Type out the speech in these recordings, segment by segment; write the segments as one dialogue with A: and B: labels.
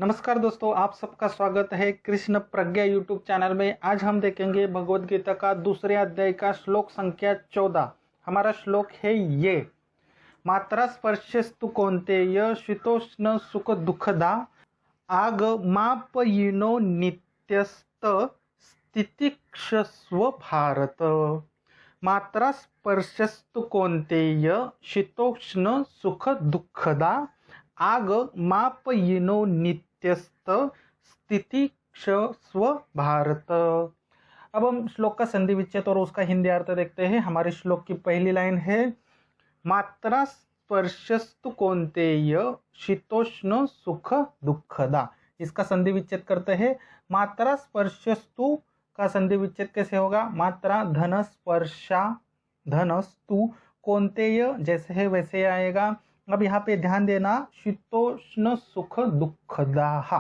A: नमस्कार दोस्तों, आप सबका स्वागत है कृष्ण प्रज्ञा यूट्यूब चैनल में। आज हम देखेंगे भगवद गीता का दूसरे अध्याय का श्लोक संख्या 14। हमारा श्लोक है ये। मात्रा स्पर्शस्तु कौन्तेय शीतोष्ण सुख दुःखदा आगमापयिनो नित्यस्त स्थितिक्षस्व भारत। मात्रा स्पर्शस्तु कौन्तेय शीतोष्ण सुख दुःखदा आगमापयिनो नित्यस्त स्थितिक्षस्व भारत। अब हम श्लोक का संधि विच्छेद और उसका हिंदी अर्थ देखते हैं। हमारे श्लोक की पहली लाइन है मात्रा स्पर्शस्तु कौन्तेय शीतोष्ण सुख दुःखदा। इसका संधि विच्छेद करते हैं। मात्रा स्पर्शस्तु का संधि विच्छेद कैसे होगा? मात्रा धन स्पर्शा धनस्तु कौन्तेय जैसे है वैसे आएगा। अब यहाँ पे ध्यान देना, शीतोष्ण सुख दुःखदाः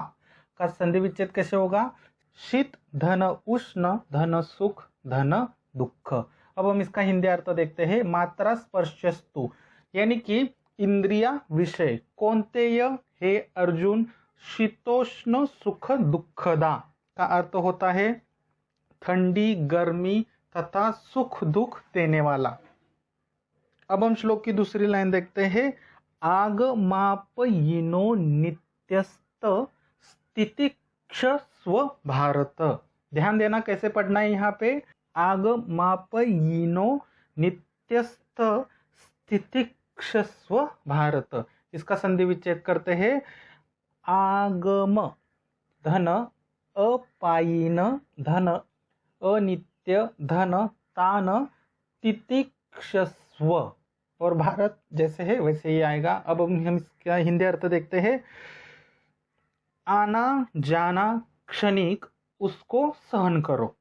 A: का संधि विच्छेद कैसे होगा? शीत धन उष्ण धन सुख धन दुःख। अब हम इसका हिंदी अर्थ देखते हैं। मात्रा स्पर्शस्तु यानी कि इंद्रिया विषय, कौन्तेय हे अर्जुन, शीतोष्ण सुख दुःखदा का अर्थ होता है ठंडी गर्मी तथा सुख दुख देने वाला। अब हम श्लोक की दूसरी लाइन देखते हैं। आगमापयिनो नित्यस्त स्थितिक्षस्व भारत। ध्यान देना कैसे पढ़ना है यहाँ पे। आगमापयिनो नित्यस्त स्थितिक्षस्व भारत। इसका संधि विच्छेद करते हैं। आगम धन अपायिन धन अनित्य धन तान तितिक्षस्व और भारत जैसे है वैसे ही आएगा। अब हम इसका हिंदी अर्थ देखते हैं। आना जाना क्षणिक उसको सहन करो।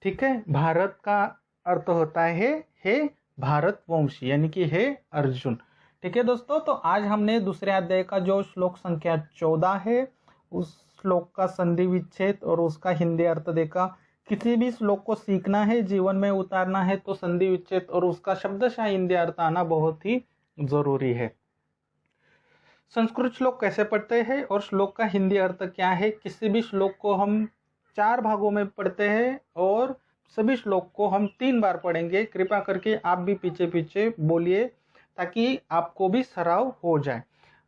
A: ठीक है, भारत का अर्थ होता है हे भारतवंशी यानी कि हे अर्जुन। ठीक है दोस्तों, तो आज हमने दूसरे अध्याय का जो श्लोक संख्या 14 है उस श्लोक का संधि विच्छेद और उसका हिंदी अर्थ देखा। किसी भी श्लोक को सीखना है, जीवन में उतारना है तो संधि विच्छेद और उसका शब्दशः हिंदी अर्थ आना बहुत ही जरूरी है। संस्कृत श्लोक कैसे पढ़ते हैं और श्लोक का हिंदी अर्थ क्या है? किसी भी श्लोक को हम 4 भागों में पढ़ते हैं और सभी श्लोक को हम 3 बार पढ़ेंगे। कृपया करके आप भी पीछे पीछे बोलिए ताकि आपको भी सराव हो जाए।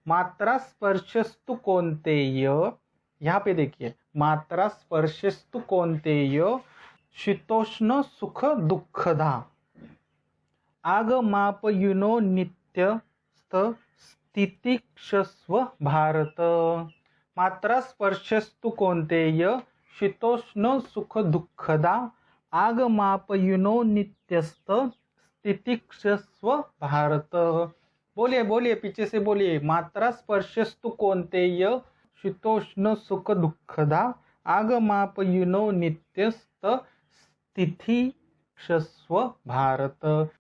A: मात्रा स्पर्शस्तु कौन्तेय, यहाँ पे देखिए, मात्रा स्पर्शस्तु कौन्तेय शीतोष्ण सुख दुःखदा आगमापयिनो नित्यस्त स्थितिक्षस्व भारत। मात्रा स्पर्शस्तु कौन्तेय शीतोष्ण सुख दुःखदा आगमापयिनो नित्यस्त स्थितिक्षस्व भारत। बोलिए बोलिए, पीछे से बोलिए। मात्रा स्पर्शस्तु कौन्तेय शीतोष्ण सुख दुःखदा आगमापयिनो नित्यस्त स्थितिक्षस्व भारत।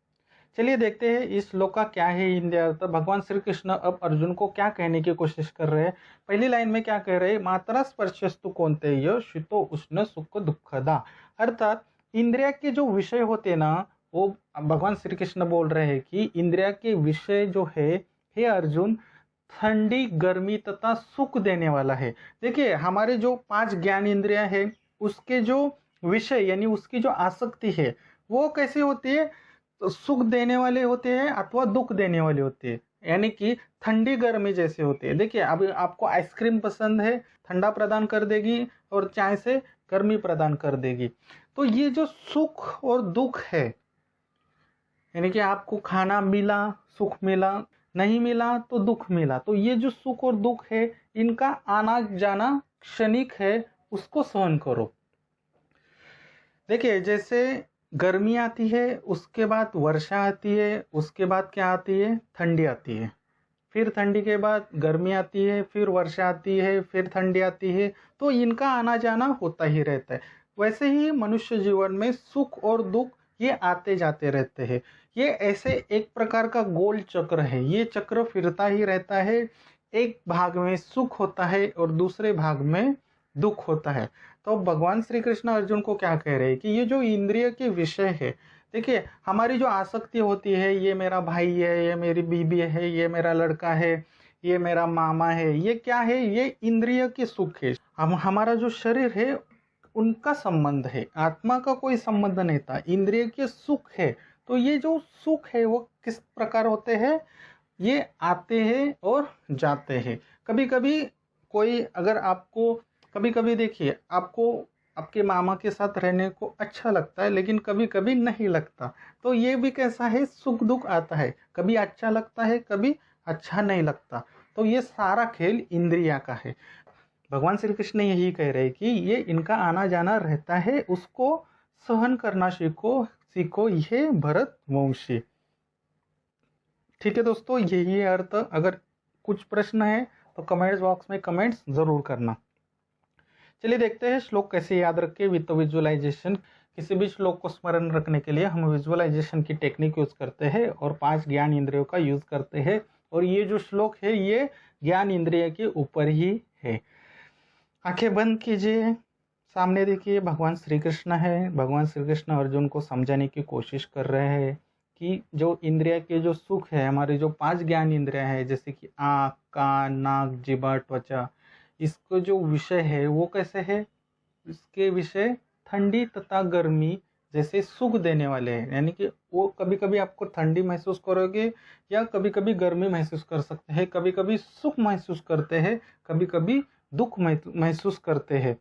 A: चलिए देखते हैं इस श्लोक का क्या है हिंदी अर्थ। भगवान श्री कृष्ण अब अर्जुन को क्या कहने की कोशिश कर रहे हैं? पहली लाइन में क्या कह रहे हैं? मात्रा स्पर्शस्तु कौन्तेय शीतो उष्ण सुख दुःखदा। अर्थात इंद्रिया के जो विषय होते ना, वो भगवान श्री कृष्ण बोल रहे हैं कि इंद्रिया के विषय जो है हे अर्जुन ठंडी गर्मी तथा सुख देने वाला है। देखिए, हमारे जो 5 ज्ञान इंद्रिया है उसके जो विषय यानी उसकी जो आसक्ति है वो कैसे होती है? तो सुख देने वाले होते हैं अथवा दुख देने वाले होते हैं, यानी कि ठंडी गर्मी जैसे होते हैं। देखिए, अब आपको आइसक्रीम पसंद है, ठंडा प्रदान कर देगी और चाय से गर्मी प्रदान कर देगी। तो ये जो सुख और दुख है, यानी कि आपको खाना मिला सुख मिला, नहीं मिला तो दुख मिला, तो ये जो सुख और दुख है इनका आना जाना क्षणिक है, उसको सहन करो। देखिए, जैसे गर्मी आती है उसके बाद वर्षा आती है, उसके बाद क्या आती है? ठंडी आती है, फिर ठंडी के बाद गर्मी आती है, फिर वर्षा आती है, फिर ठंडी आती है। तो इनका आना जाना होता ही रहता है। वैसे ही मनुष्य जीवन में सुख और दुख ये आते जाते रहते हैं। ये ऐसे एक प्रकार का गोल चक्र है, ये चक्र फिरता ही रहता है। एक भाग में सुख होता है और दूसरे भाग में दुख होता है। तो भगवान श्री कृष्ण अर्जुन को क्या कह रहे हैं कि ये जो इंद्रिय के विषय है, देखिए हमारी जो आसक्ति होती है, ये मेरा भाई है, ये मेरी बीबी है, ये मेरा लड़का है, ये मेरा मामा है, ये क्या है, ये इंद्रिय के सुख है। हम हमारा जो शरीर है उनका संबंध है, आत्मा का कोई संबंध नहीं था, इंद्रिय के सुख है। तो ये जो सुख है वो किस प्रकार होते हैं, ये आते हैं और जाते हैं। कभी कभी कोई अगर आपको, कभी कभी देखिए आपको आपके मामा के साथ रहने को अच्छा लगता है, लेकिन कभी कभी नहीं लगता। तो ये भी कैसा है, सुख दुख आता है, कभी अच्छा लगता है, कभी अच्छा नहीं लगता। तो ये सारा खेल इंद्रिया का है। भगवान श्री कृष्ण यही कह रहे हैं कि ये इनका आना जाना रहता है, उसको सहन करना सीखो सीखो, ये भरत वंशी। ठीक है दोस्तों, यही अर्थ। अगर कुछ प्रश्न है तो कमेंट्स बॉक्स में कमेंट्स जरूर करना। चलिए देखते हैं श्लोक कैसे याद रखें विद विजुअलाइजेशन। किसी भी श्लोक को स्मरण रखने के लिए हम विजुअलाइजेशन की टेक्निक यूज करते हैं और 5 ज्ञान इंद्रियों का यूज करते हैं। और ये जो श्लोक है ये ज्ञान इंद्रिय के ऊपर ही है। आंखें बंद कीजिए, सामने देखिए भगवान श्री कृष्ण है। भगवान श्री कृष्ण अर्जुन को समझाने की कोशिश कर रहे हैं कि जो इंद्रिय के जो सुख है, हमारे जो 5 ज्ञान इंद्रिय है, जैसे कि आँख, कान, नाक, जिह्वा, त्वचा, इसको जो विषय है वो कैसे है, इसके विषय ठंडी तथा गर्मी जैसे सुख देने वाले हैं। यानी कि वो कभी कभी आपको ठंडी महसूस करोगे या कभी कभी गर्मी महसूस कर सकते हैं, कभी कभी सुख महसूस करते हैं, कभी कभी दुख महसूस करते हैं।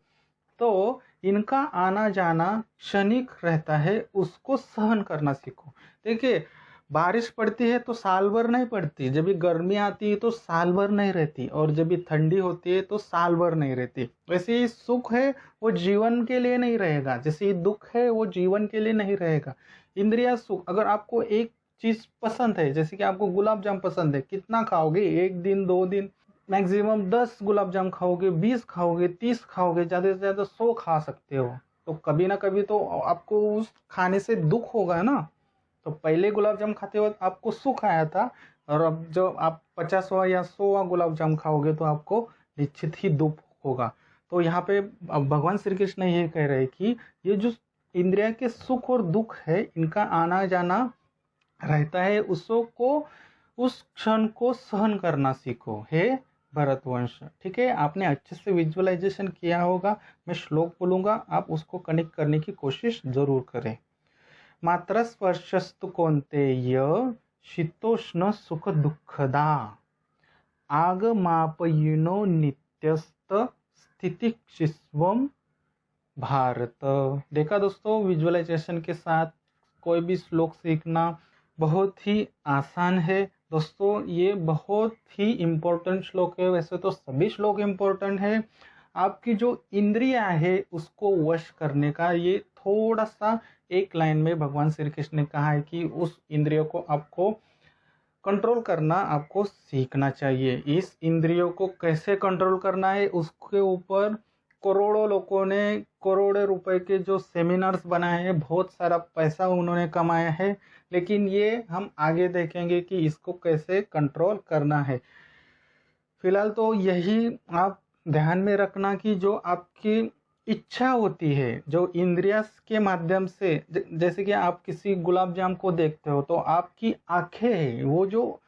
A: तो इनका आना जाना क्षणिक रहता है, उसको सहन करना सीखो। देखिए बारिश पड़ती है तो साल भर नहीं पड़ती, जब भी गर्मी आती है तो साल भर नहीं रहती, और जब भी ठंडी होती है तो साल भर नहीं रहती। वैसे ही सुख है वो जीवन के लिए नहीं रहेगा, जैसे ही दुख है वो जीवन के लिए नहीं रहेगा। इंद्रिया सुख, अगर आपको एक चीज पसंद है, जैसे कि आपको गुलाब जाम पसंद है, कितना खाओगे, 1 दिन 2 दिन, मैक्सिमम 10 गुलाब जाम खाओगे, 20 खाओगे, 30 खाओगे, ज़्यादा से ज़्यादा 100 खा सकते हो। तो कभी ना कभी तो आपको उस खाने से दुख होगा ना। तो पहले गुलाब जाम खाते वक्त आपको सुख आया था, और अब जब आप 50वां या 100वां गुलाब जाम खाओगे तो आपको निश्चित ही दुख होगा। तो यहाँ पे भगवान श्री कृष्ण ये कह रहे हैं कि ये जो इंद्रिया के सुख और दुख है, इनका आना जाना रहता है, उसको उस क्षण को सहन करना सीखो हे भरतवंश। ठीक है, आपने अच्छे से विजुअलाइजेशन किया होगा। मैं श्लोक बोलूंगा, आप उसको कनेक्ट करने की कोशिश जरूर करें। मात्र स्पर्शस्तु कौन्तेय शीतोष्ण सुख दुःखदा आगमापयिनो नित्यस्त स्थितिक्षिस्वम भारत। देखा दोस्तों, विजुअलाइजेशन के साथ कोई भी श्लोक सीखना बहुत ही आसान है। दोस्तों ये बहुत ही इम्पोर्टेंट श्लोक है, वैसे तो सभी श्लोक इम्पोर्टेंट है। आपकी जो इंद्रिया है उसको वश करने का, ये थोड़ा सा एक लाइन में भगवान श्री कृष्ण ने कहा है कि उस इंद्रियों को आपको कंट्रोल करना आपको सीखना चाहिए। इस इंद्रियों को कैसे कंट्रोल करना है उसके ऊपर करोड़ों लोगों ने करोड़ों रुपए के जो सेमिनार्स बनाए हैं, बहुत सारा पैसा उन्होंने कमाया है, लेकिन ये हम आगे देखेंगे कि इसको कैसे कंट्रोल करना है। फिलहाल तो यही आप ध्यान में रखना कि जो आपकी इच्छा होती है, जो इंद्रिया के माध्यम से, जैसे कि आप किसी गुलाब जाम को देखते हो तो आपकी आंखें है, वो जो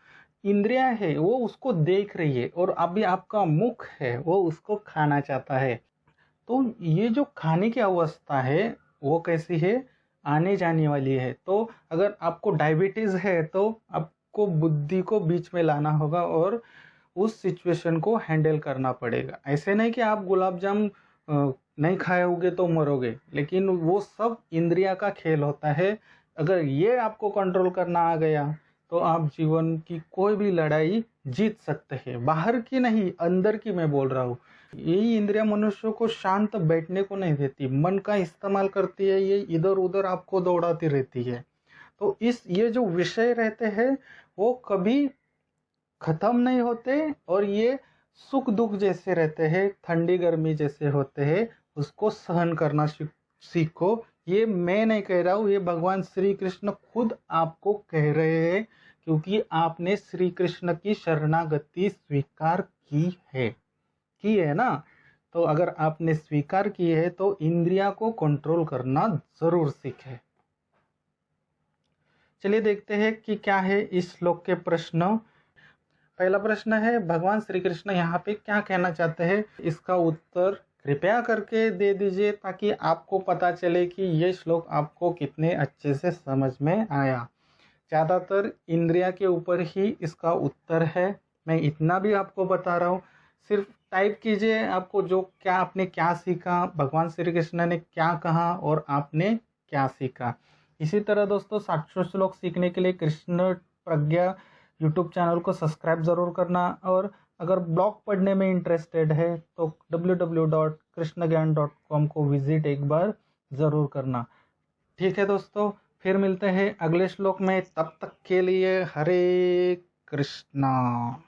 A: इंद्रिया है वो उसको देख रही है, और अभी आपका मुख है वो उसको खाना चाहता है। तो ये जो खाने की अवस्था है वो कैसी है, आने जाने वाली है। तो अगर आपको डायबिटीज है तो आपको बुद्धि को बीच में लाना होगा और उस सिचुएशन को हैंडल करना पड़ेगा। ऐसे नहीं कि आप गुलाब जाम नहीं खाओगे तो मरोगे, लेकिन वो सब इंद्रिया का खेल होता है। अगर ये आपको कंट्रोल करना आ गया तो आप जीवन की कोई भी लड़ाई जीत सकते हैं। बाहर की नहीं, अंदर की मैं बोल रहा हूँ। यही इंद्रिया मनुष्य को शांत बैठने को नहीं देती, मन का इस्तेमाल करती है, ये इधर उधर आपको दौड़ाती रहती है। तो ये जो विषय रहते हैं वो कभी खत्म नहीं होते, और ये सुख दुख जैसे रहते हैं, ठंडी गर्मी जैसे होते हैं, उसको सहन करना सीखो। ये मैं नहीं कह रहा हूँ, ये भगवान श्री कृष्ण खुद आपको कह रहे हैं, क्योंकि आपने श्री कृष्ण की शरणागति स्वीकार की है ना। तो अगर आपने स्वीकार की है तो इंद्रिया को कंट्रोल करना जरूर सीखे। चलिए देखते हैं कि क्या है इस श्लोक के प्रश्न। पहला प्रश्न है, भगवान श्री कृष्ण यहाँ पे क्या कहना चाहते हैं? इसका उत्तर कृपया करके दे दीजिए ताकि आपको पता चले कि ये श्लोक आपको कितने अच्छे से समझ में आया। ज़्यादातर इंद्रिया के ऊपर ही इसका उत्तर है। मैं इतना भी आपको बता रहा हूँ, सिर्फ टाइप कीजिए आपको जो क्या आपने क्या सीखा, भगवान श्री कृष्ण ने क्या कहा और आपने क्या सीखा। इसी तरह दोस्तों 700 श्लोक सीखने के लिए कृष्ण प्रज्ञा यूट्यूब चैनल को सब्सक्राइब ज़रूर करना, और अगर ब्लॉग पढ़ने में इंटरेस्टेड है तो www.krishnagyan.com को विजिट एक बार ज़रूर करना। ठीक है दोस्तों, फिर मिलते हैं अगले श्लोक में। तब तक के लिए हरे कृष्णा।